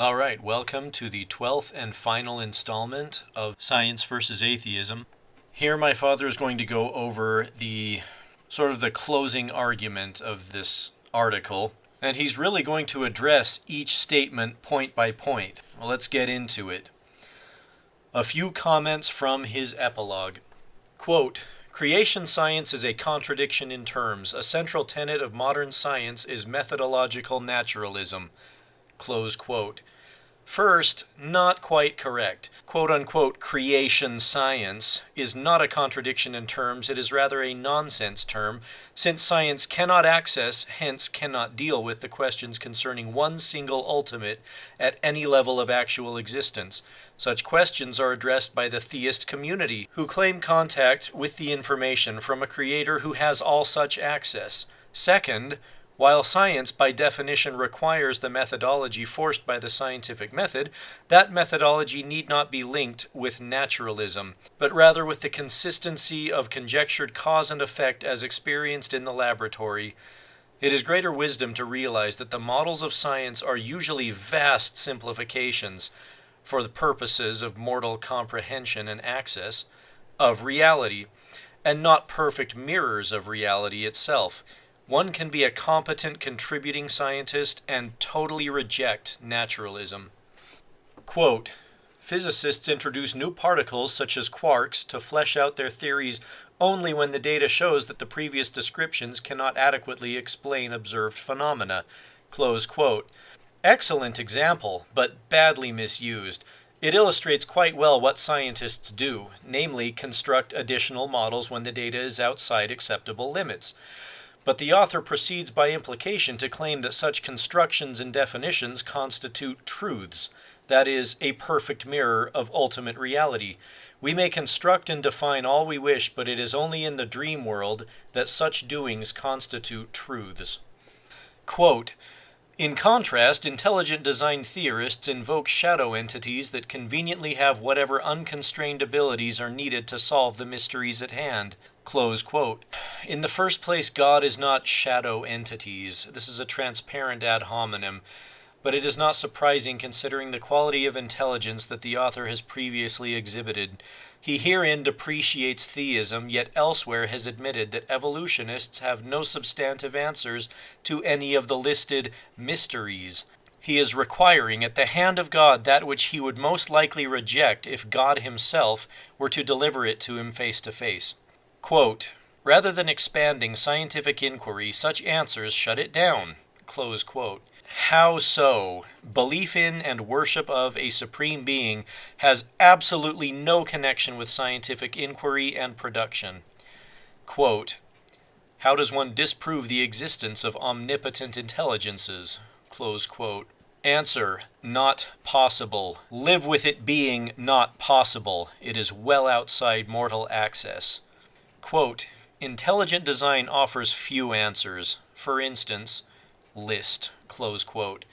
All right, welcome to the 12th and final installment of Science versus Atheism. Here my father is going to go over the closing argument of this article, and he's really going to address each statement point by point. Well, let's get into it. A few comments from his epilogue. Quote, "Creation science is a contradiction in terms. A central tenet of modern science is methodological naturalism." Close quote. First, not quite correct. Quote-unquote creation science is not a contradiction in terms. It is rather a nonsense term, since science cannot access, hence cannot deal with the questions concerning one single ultimate at any level of actual existence. Such questions are addressed by the theist community, who claim contact with the information from a creator who has all such access. Second, while science by definition requires the methodology forced by the scientific method, that methodology need not be linked with naturalism, but rather with the consistency of conjectured cause and effect as experienced in the laboratory. It is greater wisdom to realize that the models of science are usually vast simplifications, for the purposes of mortal comprehension and access, of reality, and not perfect mirrors of reality itself. One can be a competent contributing scientist and totally reject naturalism. Quote, "Physicists introduce new particles such as quarks to flesh out their theories only when the data shows that the previous descriptions cannot adequately explain observed phenomena." Close quote. Excellent example, but badly misused. It illustrates quite well what scientists do, namely construct additional models when the data is outside acceptable limits. But the author proceeds by implication to claim that such constructions and definitions constitute truths, that is, a perfect mirror of ultimate reality. We may construct and define all we wish, but it is only in the dream world that such doings constitute truths. Quote, "In contrast, intelligent design theorists invoke shadow entities that conveniently have whatever unconstrained abilities are needed to solve the mysteries at hand." Close quote. In the first place, God is not shadow entities. This is a transparent ad hominem, but it is not surprising considering the quality of intelligence that the author has previously exhibited. He herein depreciates theism, yet elsewhere has admitted that evolutionists have no substantive answers to any of the listed mysteries. He is requiring at the hand of God that which he would most likely reject if God himself were to deliver it to him face to face. Quote, "Rather than expanding scientific inquiry, such answers shut it down." Close quote. How so? Belief in and worship of a supreme being has absolutely no connection with scientific inquiry and production. Quote, "How does one disprove the existence of omnipotent intelligences?" Close quote. Answer, not possible. Live with it being not possible. It is well outside mortal access. Quote, "Intelligent design offers few answers. For instance, list." Close quote.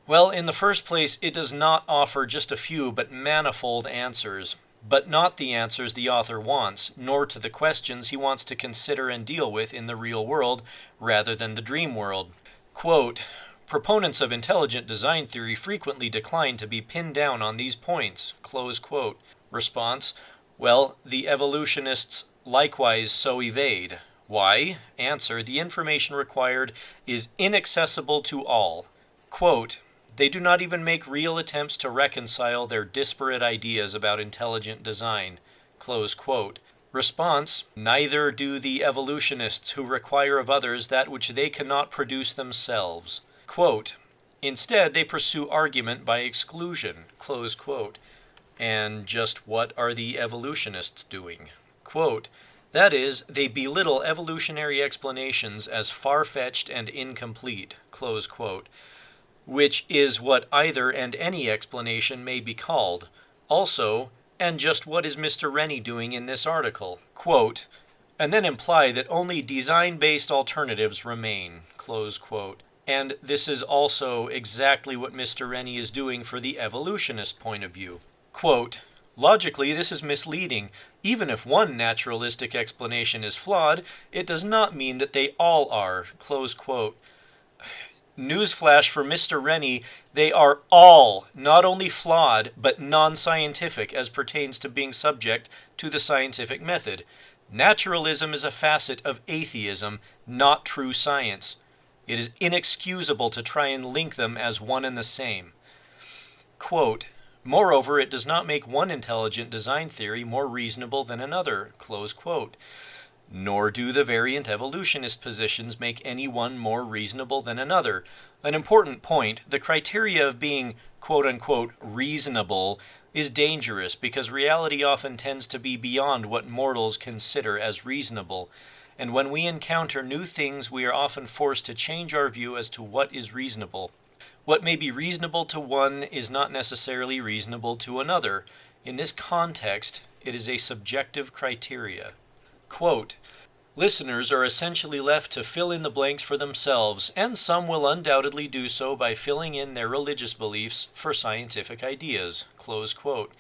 Well, in the first place, it does not offer just a few, but manifold answers, but not the answers the author wants, nor to the questions he wants to consider and deal with in the real world, rather than the dream world. Quote, "Proponents of intelligent design theory frequently decline to be pinned down on these points." Close quote. Response, well, the evolutionists likewise so evade. Why? Answer, the information required is inaccessible to all. Quote, "They do not even make real attempts to reconcile their disparate ideas about intelligent design." Close quote. Response, neither do the evolutionists who require of others that which they cannot produce themselves. Quote, "Instead, they pursue argument by exclusion." Close quote. And just what are the evolutionists doing? Quote, "That is, they belittle evolutionary explanations as far-fetched and incomplete." Close quote. Which is what either and any explanation may be called. Also, and just what is Mr. Rennie doing in this article? Quote, "And then imply that only design-based alternatives remain." Close quote. And this is also exactly what Mr. Rennie is doing for the evolutionist point of view. Quote, "Logically, this is misleading. Even if one naturalistic explanation is flawed, it does not mean that they all are." Close quote. Newsflash for Mr. Rennie, they are all not only flawed, but non-scientific as pertains to being subject to the scientific method. Naturalism is a facet of atheism, not true science. It is inexcusable to try and link them as one and the same. Quote, moreover, it does not make one intelligent design theory more reasonable than another, close quote. Nor do the variant evolutionist positions make any one more reasonable than another. An important point, the criteria of being quote-unquote reasonable is dangerous because reality often tends to be beyond what mortals consider as reasonable. And when we encounter new things, we are often forced to change our view as to what is reasonable. What may be reasonable to one is not necessarily reasonable to another. In this context, it is a subjective criteria. Quote, listeners are essentially left to fill in the blanks for themselves, and some will undoubtedly do so by filling in their religious beliefs for scientific ideas. Close quote.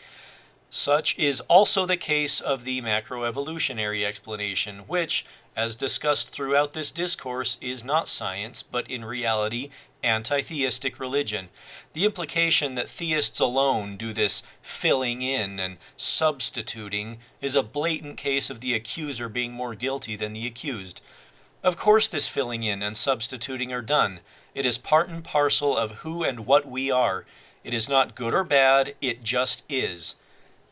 Such is also the case of the macroevolutionary explanation, which, as discussed throughout this discourse, is not science, but in reality anti-theistic religion. The implication that theists alone do this filling in and substituting is a blatant case of the accuser being more guilty than the accused. Of course this filling in and substituting are done. It is part and parcel of who and what we are. It is not good or bad, it just is.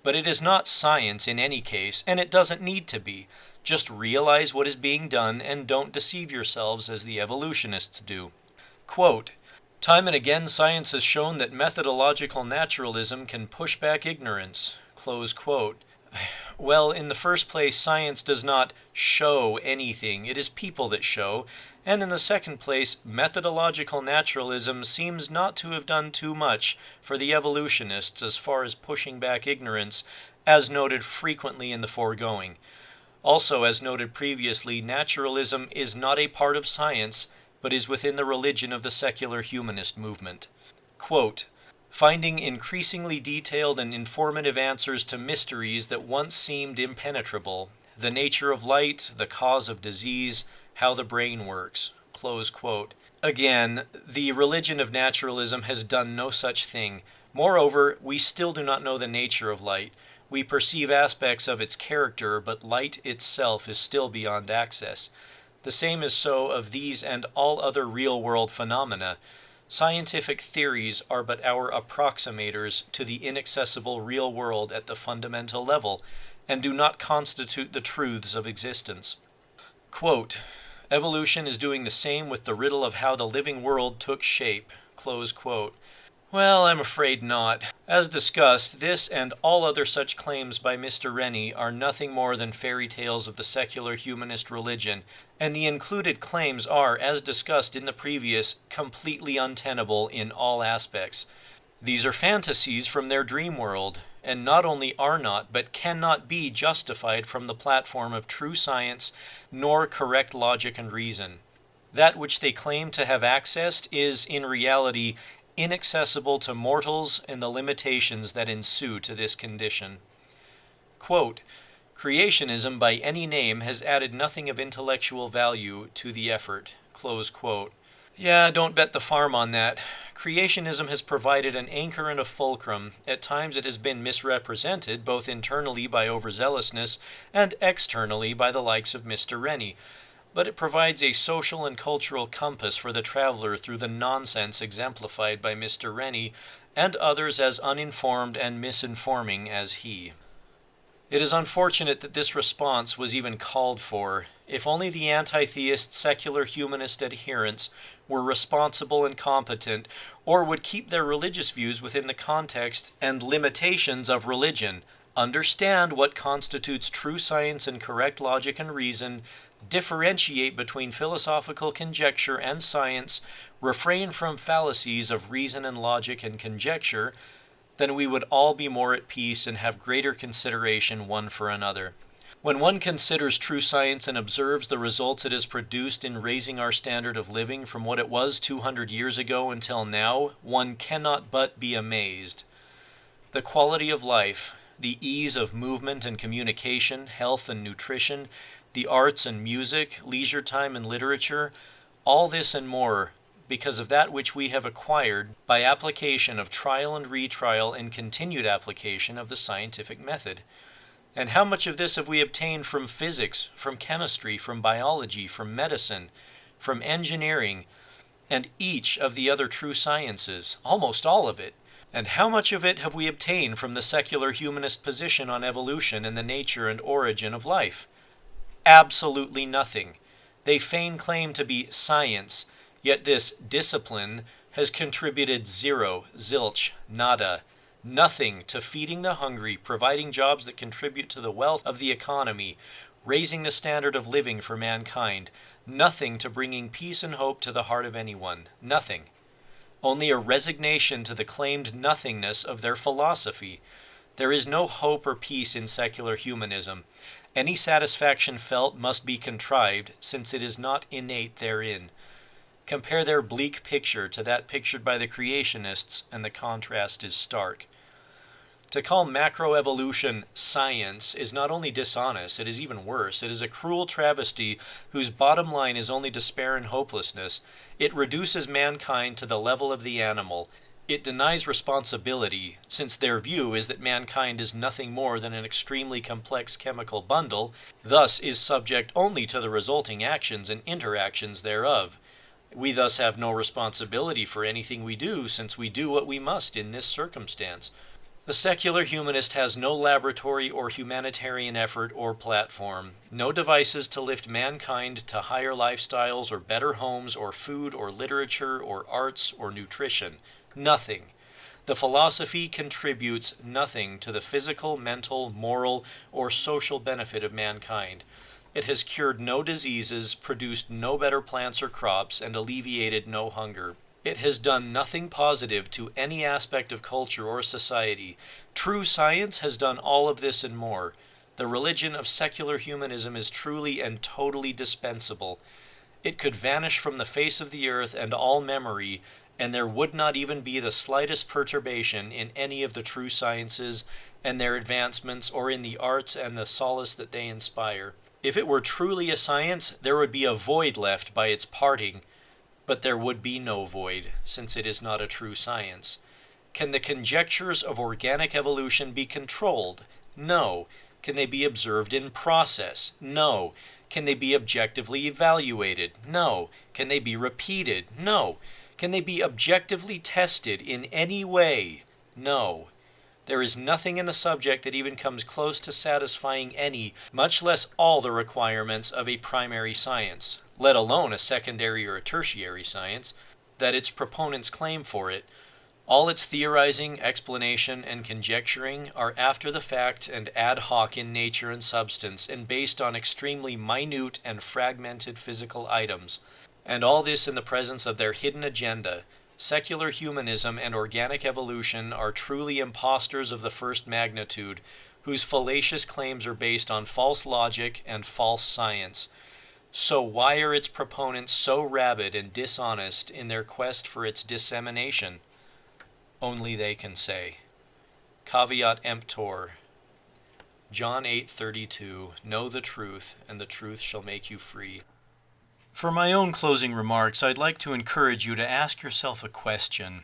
But it is not science in any case, and it doesn't need to be. Just realize what is being done and don't deceive yourselves as the evolutionists do. Quote, time and again science has shown that methodological naturalism can push back ignorance. Close quote. Well, in the first place, science does not show anything. It is people that show. And in the second place, methodological naturalism seems not to have done too much for the evolutionists as far as pushing back ignorance, as noted frequently in the foregoing. Also, as noted previously, naturalism is not a part of science, but is within the religion of the secular humanist movement. Quote, finding increasingly detailed and informative answers to mysteries that once seemed impenetrable, the nature of light, the cause of disease, how the brain works. Close quote. Again, the religion of naturalism has done no such thing. Moreover, we still do not know the nature of light. We perceive aspects of its character, but light itself is still beyond access. The same is so of these and all other real-world phenomena. Scientific theories are but our approximators to the inaccessible real world at the fundamental level, and do not constitute the truths of existence. Quote, evolution is doing the same with the riddle of how the living world took shape. Close quote. Well, I'm afraid not. As discussed, this and all other such claims by Mr. Rennie are nothing more than fairy tales of the secular humanist religion, and the included claims are, as discussed in the previous, completely untenable in all aspects. These are fantasies from their dream world, and not only are not, but cannot be justified from the platform of true science, nor correct logic and reason. That which they claim to have accessed is, in reality, inaccessible to mortals and the limitations that ensue to this condition. Quote, creationism by any name has added nothing of intellectual value to the effort. Close quote. Yeah, don't bet the farm on that. Creationism has provided an anchor and a fulcrum. At times it has been misrepresented, both internally by overzealousness and externally by the likes of Mr. Rennie. But it provides a social and cultural compass for the traveler through the nonsense exemplified by Mr. Rennie and others as uninformed and misinforming as he. It is unfortunate that this response was even called for. If only the anti-theist secular humanist adherents were responsible and competent, or would keep their religious views within the context and limitations of religion, understand what constitutes true science and correct logic and reason, differentiate between philosophical conjecture and science, refrain from fallacies of reason and logic and conjecture, then we would all be more at peace and have greater consideration one for another. When one considers true science and observes the results it has produced in raising our standard of living from what it was 200 years ago until now, one cannot but be amazed. The quality of life, the ease of movement and communication, health and nutrition, the arts and music, leisure time and literature, all this and more because of that which we have acquired by application of trial and retrial and continued application of the scientific method. And how much of this have we obtained from physics, from chemistry, from biology, from medicine, from engineering, and each of the other true sciences? Almost all of it. And how much of it have we obtained from the secular humanist position on evolution and the nature and origin of life? Absolutely nothing. They feign claim to be science, yet this discipline has contributed zero, zilch, nada, nothing to feeding the hungry, providing jobs that contribute to the wealth of the economy, raising the standard of living for mankind, nothing to bringing peace and hope to the heart of anyone, nothing. Only a resignation to the claimed nothingness of their philosophy. There is no hope or peace in secular humanism. Any satisfaction felt must be contrived, since it is not innate therein. Compare their bleak picture to that pictured by the creationists, and the contrast is stark. To call macroevolution science is not only dishonest, it is even worse. It is a cruel travesty whose bottom line is only despair and hopelessness. It reduces mankind to the level of the animal. It denies responsibility, since their view is that mankind is nothing more than an extremely complex chemical bundle, thus is subject only to the resulting actions and interactions thereof. We thus have no responsibility for anything we do, since we do what we must in this circumstance. The secular humanist has no laboratory or humanitarian effort or platform, no devices to lift mankind to higher lifestyles or better homes or food or literature or arts or nutrition. Nothing. The philosophy contributes nothing to the physical, mental, moral, or social benefit of mankind. It has cured no diseases, produced no better plants or crops, and alleviated no hunger. It has done nothing positive to any aspect of culture or society. True science has done all of this and more. The religion of secular humanism is truly and totally dispensable. It could vanish from the face of the earth and all memory, and there would not even be the slightest perturbation in any of the true sciences and their advancements, or in the arts and the solace that they inspire. If it were truly a science, there would be a void left by its parting, but there would be no void, since it is not a true science. Can the conjectures of organic evolution be controlled? No. Can they be observed in process? No. Can they be objectively evaluated? No. Can they be repeated? No. Can they be objectively tested in any way? No. There is nothing in the subject that even comes close to satisfying any, much less all, the requirements of a primary science, let alone a secondary or a tertiary science, that its proponents claim for it. All its theorizing, explanation, and conjecturing are after the fact and ad hoc in nature and substance, and based on extremely minute and fragmented physical items. And all this in the presence of their hidden agenda. Secular humanism and organic evolution are truly impostors of the first magnitude, whose fallacious claims are based on false logic and false science. So why are its proponents so rabid and dishonest in their quest for its dissemination? Only they can say. Caveat emptor. John 8:32. Know the truth, and the truth shall make you free. For my own closing remarks, I'd like to encourage you to ask yourself a question.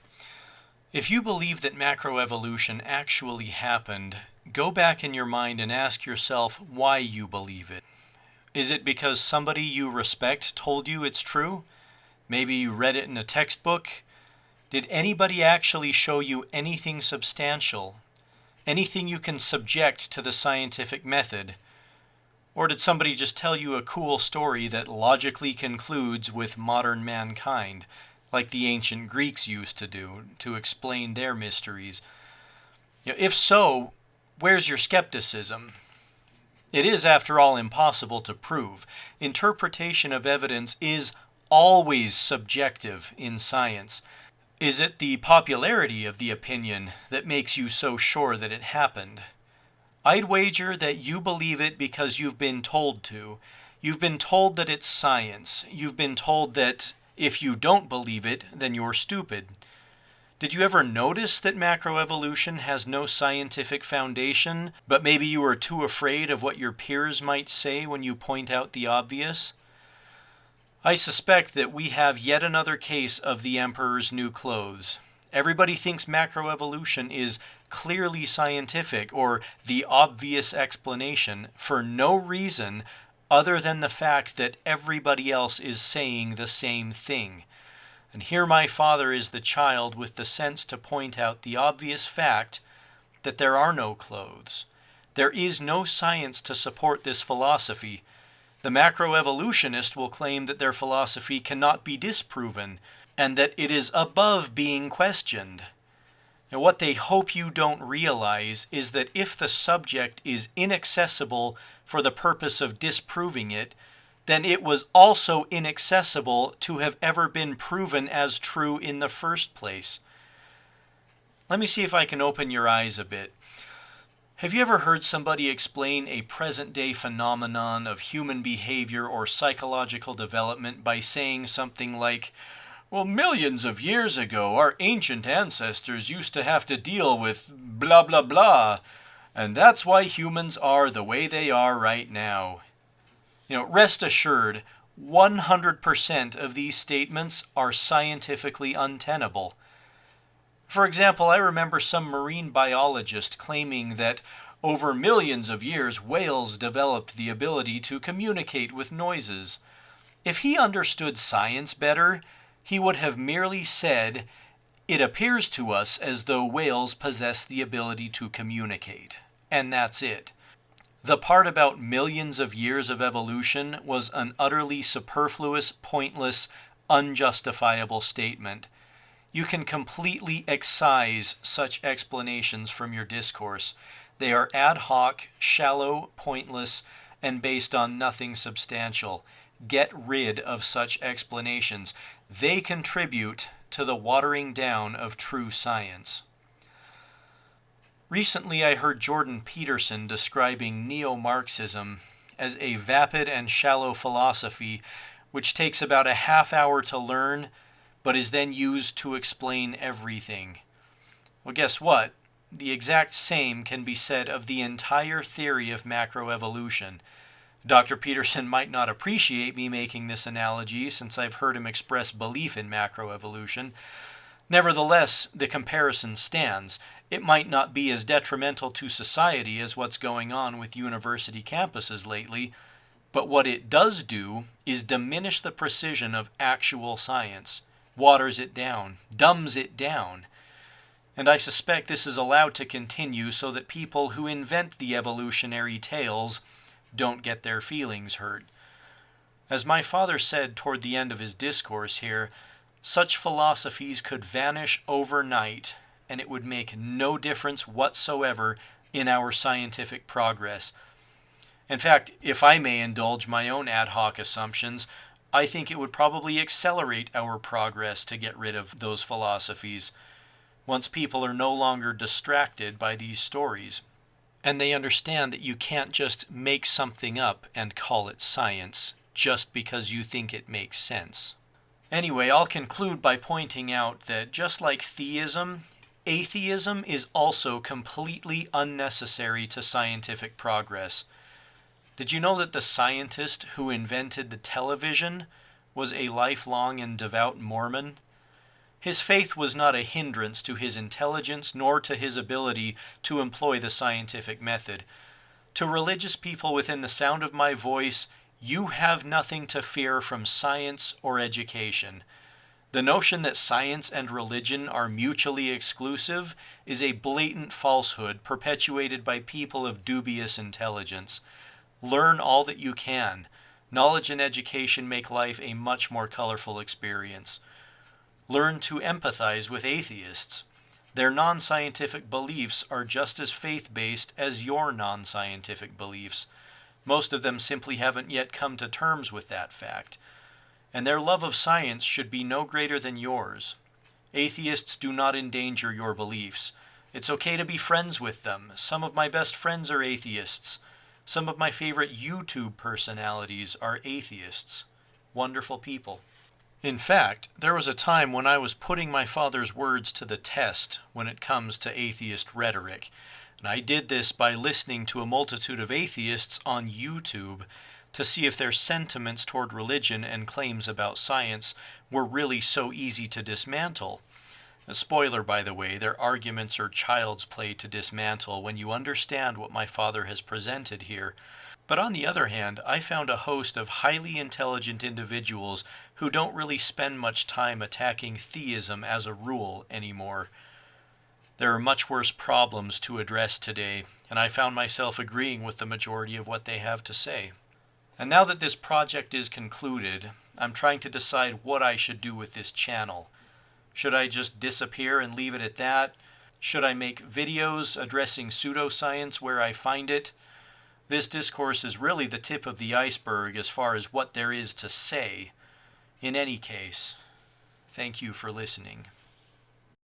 If you believe that macroevolution actually happened, go back in your mind and ask yourself why you believe it. Is it because somebody you respect told you it's true? Maybe you read it in a textbook? Did anybody actually show you anything substantial? Anything you can subject to the scientific method? Or did somebody just tell you a cool story that logically concludes with modern mankind, like the ancient Greeks used to do, to explain their mysteries? If so, where's your skepticism? It is, after all, impossible to prove. Interpretation of evidence is always subjective in science. Is it the popularity of the opinion that makes you so sure that it happened? I'd wager that you believe it because you've been told to. You've been told that it's science. You've been told that if you don't believe it, then you're stupid. Did you ever notice that macroevolution has no scientific foundation, but maybe you were too afraid of what your peers might say when you point out the obvious? I suspect that we have yet another case of the emperor's new clothes. Everybody thinks macroevolution is clearly scientific or the obvious explanation for no reason other than the fact that everybody else is saying the same thing. And here my father is the child with the sense to point out the obvious fact that there are no clothes. There is no science to support this philosophy. The macroevolutionist will claim that their philosophy cannot be disproven and that it is above being questioned. Now, what they hope you don't realize is that if the subject is inaccessible for the purpose of disproving it, then it was also inaccessible to have ever been proven as true in the first place. Let me see if I can open your eyes a bit. Have you ever heard somebody explain a present-day phenomenon of human behavior or psychological development by saying something like, well, millions of years ago, our ancient ancestors used to have to deal with blah, blah, blah, and that's why humans are the way they are right now. Rest assured, 100% of these statements are scientifically untenable. For example, I remember some marine biologist claiming that over millions of years, whales developed the ability to communicate with noises. If he understood science better, he would have merely said, "It appears to us as though whales possess the ability to communicate." And that's it. The part about millions of years of evolution was an utterly superfluous, pointless, unjustifiable statement. You can completely excise such explanations from your discourse. They are ad hoc, shallow, pointless, and based on nothing substantial. Get rid of such explanations. They contribute to the watering down of true science. Recently, I heard Jordan Peterson describing neo-Marxism as a vapid and shallow philosophy which takes about a half hour to learn, but is then used to explain everything. Well, guess what? The exact same can be said of the entire theory of macroevolution. Dr. Peterson might not appreciate me making this analogy since I've heard him express belief in macroevolution. Nevertheless, the comparison stands. It might not be as detrimental to society as what's going on with university campuses lately, but what it does do is diminish the precision of actual science, waters it down, dumbs it down. And I suspect this is allowed to continue so that people who invent the evolutionary tales don't get their feelings hurt. As my father said toward the end of his discourse here, such philosophies could vanish overnight, and it would make no difference whatsoever in our scientific progress. In fact, if I may indulge my own ad hoc assumptions, I think it would probably accelerate our progress to get rid of those philosophies, once people are no longer distracted by these stories, and they understand that you can't just make something up and call it science just because you think it makes sense. Anyway, I'll conclude by pointing out that just like theism, atheism is also completely unnecessary to scientific progress. Did you know that the scientist who invented the television was a lifelong and devout Mormon? His faith was not a hindrance to his intelligence nor to his ability to employ the scientific method. To religious people within the sound of my voice, you have nothing to fear from science or education. The notion that science and religion are mutually exclusive is a blatant falsehood perpetuated by people of dubious intelligence. Learn all that you can. Knowledge and education make life a much more colorful experience. Learn to empathize with atheists. Their non-scientific beliefs are just as faith-based as your non-scientific beliefs. Most of them simply haven't yet come to terms with that fact. And their love of science should be no greater than yours. Atheists do not endanger your beliefs. It's okay to be friends with them. Some of my best friends are atheists. Some of my favorite YouTube personalities are atheists. Wonderful people. In fact, there was a time when I was putting my father's words to the test when it comes to atheist rhetoric. And I did this by listening to a multitude of atheists on YouTube to see if their sentiments toward religion and claims about science were really so easy to dismantle. A spoiler, by the way, their arguments are child's play to dismantle when you understand what my father has presented here. But on the other hand, I found a host of highly intelligent individuals who don't really spend much time attacking theism as a rule anymore. There are much worse problems to address today, and I found myself agreeing with the majority of what they have to say. And now that this project is concluded, I'm trying to decide what I should do with this channel. Should I just disappear and leave it at that? Should I make videos addressing pseudoscience where I find it? This discourse is really the tip of the iceberg as far as what there is to say. In any case, thank you for listening.